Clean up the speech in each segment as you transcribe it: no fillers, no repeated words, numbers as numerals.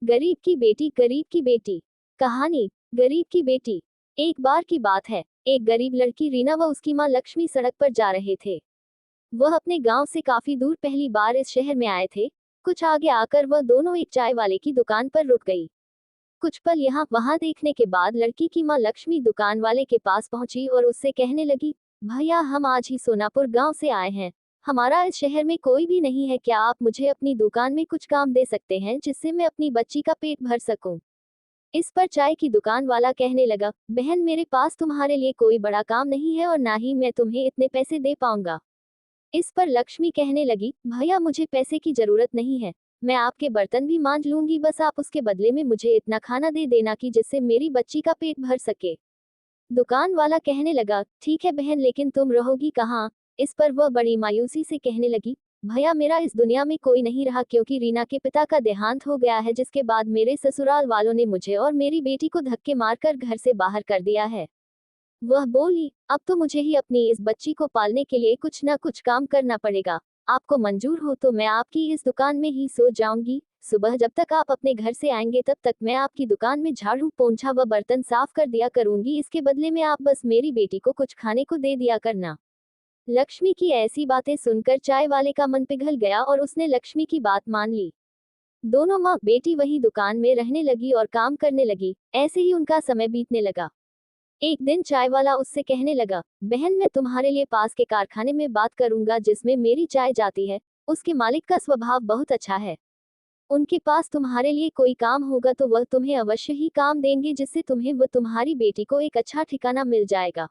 गरीब की बेटी, गरीब की बेटी। कहानी, गरीब की बेटी। एक बार की बात है, एक गरीब लड़की रीना व उसकी मां लक्ष्मी सड़क पर जा रहे थे। वह अपने गांव से काफी दूर पहली बार इस शहर में आए थे। कुछ आगे आकर वह दोनों एक चाय वाले की दुकान पर रुक गई। कुछ पल यहाँ वहां देखने के बाद लड़की की मां लक्ष्मी दुकान वाले के पास पहुंची और उससे कहने लगी, भैया हम आज ही सोनापुर गांव से आए हैं। हमारा इस शहर में कोई भी नहीं है, क्या आप मुझे अपनी दुकान में कुछ काम दे सकते हैं जिससे मैं अपनी बच्ची का पेट भर सकूं। इस पर चाय की दुकान वाला कहने लगा, बहन मेरे पास तुम्हारे लिए कोई बड़ा काम नहीं है और ना ही मैं तुम्हें इतने पैसे दे पाऊंगा। इस पर लक्ष्मी कहने लगी, भैया मुझे पैसे की जरूरत नहीं है। मैं आपके बर्तन भी मांज लूंगी, बस आप उसके बदले में मुझे इतना खाना दे देना कि जिससे मेरी बच्ची का पेट भर सके। दुकान वाला कहने लगा, ठीक है बहन, लेकिन तुम रहोगी कहाँ। इस पर वह बड़ी मायूसी से कहने लगी, भैया मेरा इस दुनिया में कोई नहीं रहा, क्योंकि रीना के पिता का देहांत हो गया है, जिसके बाद मेरे ससुराल वालों ने मुझे और मेरी बेटी को धक्के मारकर घर से बाहर कर दिया है। वह बोली, अब तो मुझे ही अपनी इस बच्ची को पालने के लिए कुछ ना कुछ काम करना पड़ेगा। आपको मंजूर हो तो मैं आपकी इस दुकान में ही सो जाऊंगी। सुबह जब तक आप अपने घर से आएंगे तब तक मैं आपकी दुकान में झाड़ू पोंछा व बर्तन साफ कर दिया करूंगी। इसके बदले में आप बस मेरी बेटी को कुछ खाने को दे दिया करना। लक्ष्मी की ऐसी बातें सुनकर चाय वाले का मन पिघल गया और उसने लक्ष्मी की बात मान ली। दोनों माँ बेटी वही दुकान में रहने लगी और काम करने लगी। ऐसे ही उनका समय बीतने लगा। एक दिन चाय वाला उससे कहने लगा, बहन मैं तुम्हारे लिए पास के कारखाने में बात करूंगा जिसमें मेरी चाय जाती है। उसके मालिक का स्वभाव बहुत अच्छा है। उनके पास तुम्हारे लिए कोई काम होगा तो वह तुम्हें अवश्य ही काम देंगे, जिससे तुम्हें व तुम्हारी बेटी को एक अच्छा ठिकाना मिल जाएगा।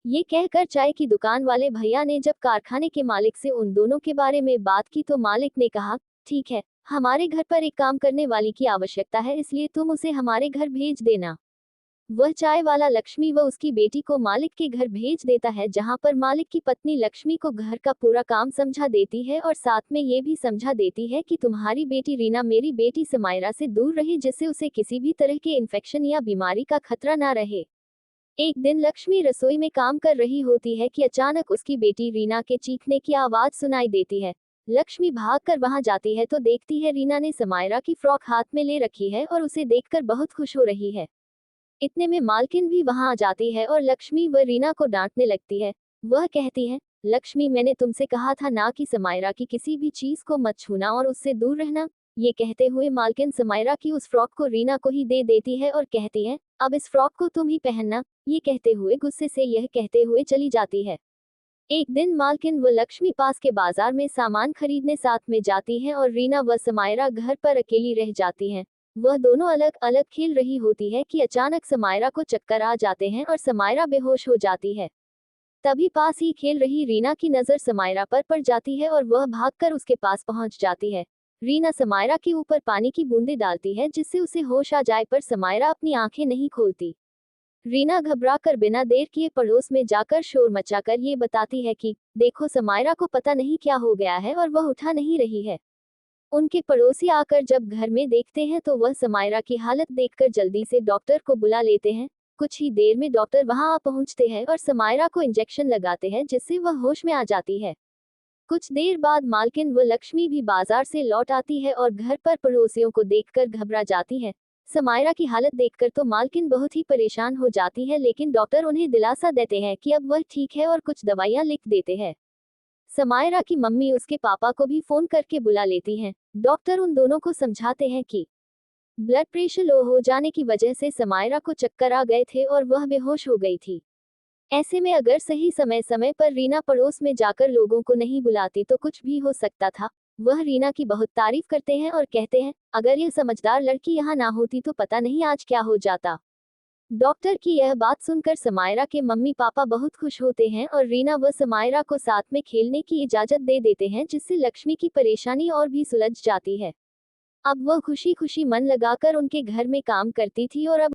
ये कहकर चाय की दुकान वाले भैया ने जब कारखाने के मालिक से उन दोनों के बारे में बात की तो मालिक ने कहा, ठीक है, हमारे घर पर एक काम करने वाली की आवश्यकता है, इसलिए तुम उसे हमारे घर भेज देना। वह चाय वाला लक्ष्मी व उसकी बेटी को मालिक के घर भेज देता है, जहां पर मालिक की पत्नी लक्ष्मी को घर का पूरा काम समझा देती है और साथ में ये भी समझा देती है कि तुम्हारी बेटी रीना मेरी बेटी समायरा से दूर रहे, जिससे उसे किसी भी तरह के इन्फेक्शन या बीमारी का खतरा ना रहे। एक दिन लक्ष्मी रसोई में काम कर रही होती है कि अचानक उसकी बेटी रीना के चीखने की आवाज सुनाई देती है। लक्ष्मी भागकर वहां जाती है तो देखती है रीना ने समायरा की फ्रॉक हाथ में ले रखी है और उसे देखकर बहुत खुश हो रही है। इतने में मालकिन भी वहां आ जाती है और लक्ष्मी व रीना को डांटने लगती है। वह कहती है, लक्ष्मी मैंने तुमसे कहा था ना कि समायरा की किसी भी चीज को मत छूना और उससे दूर रहना। ये कहते हुए मालकिन समायरा की उस फ्रॉक को रीना को ही दे देती है और कहती है, अब इस फ्रॉक को तुम ही पहनना। ये कहते हुए गुस्से से यह कहते हुए चली जाती है। एक दिन मालकिन व लक्ष्मी पास के बाजार में सामान खरीदने साथ में जाती हैं और रीना व समायरा घर पर अकेली रह जाती हैं। वह दोनों अलग अलग खेल रही होती है कि अचानक समायरा को चक्कर आ जाते हैं और समायरा बेहोश हो जाती है। तभी पास ही खेल रही रीना की नजर समायरा पर पड़ जाती है और वह भागकर उसके पास पहुंच जाती है। रीना समायरा के ऊपर पानी की बूंदें डालती है जिससे उसे होश आ जाए, पर समायरा अपनी आंखें नहीं खोलती। रीना घबराकर बिना देर किए पड़ोस में जाकर शोर मचाकर ये बताती है कि देखो समायरा को पता नहीं क्या हो गया है और वह उठा नहीं रही है। उनके पड़ोसी आकर जब घर में देखते हैं तो वह समायरा की हालत देखकर जल्दी से डॉक्टर को बुला लेते हैं। कुछ ही देर में डॉक्टर वहां आ पहुंचते हैं और समायरा को इंजेक्शन लगाते हैं जिससे वह होश में आ जाती है। कुछ देर बाद मालकिन व लक्ष्मी भी बाजार से लौट आती है और घर पर पड़ोसियों को देखकर घबरा जाती है। समायरा की हालत देखकर तो मालकिन बहुत ही परेशान हो जाती है, लेकिन डॉक्टर उन्हें दिलासा देते हैं कि अब वह ठीक है और कुछ दवाइयां लिख देते हैं। समायरा की मम्मी उसके पापा को भी फोन करके बुला लेती हैं। डॉक्टर उन दोनों को समझाते हैं कि ब्लड प्रेशर लो हो जाने की वजह से समायरा को चक्कर आ गए थे और वह बेहोश हो गई थी। ऐसे में अगर सही समय समय पर रीना पड़ोस में जाकर लोगों को नहीं बुलाती तो कुछ भी हो सकता था। वह रीना की बहुत तारीफ करते हैं और कहते हैं, अगर यह समझदार लड़की यहाँ ना होती तो पता नहीं आज क्या हो जाता। डॉक्टर की यह बात सुनकर समायरा के मम्मी पापा बहुत खुश होते हैं और रीना व समायरा को साथ में खेलने की इजाजत दे देते हैं, जिससे लक्ष्मी की परेशानी और भी सुलझ जाती है। अब वह खुशी खुशी मन लगाकर उनके घर में काम करती थी और अब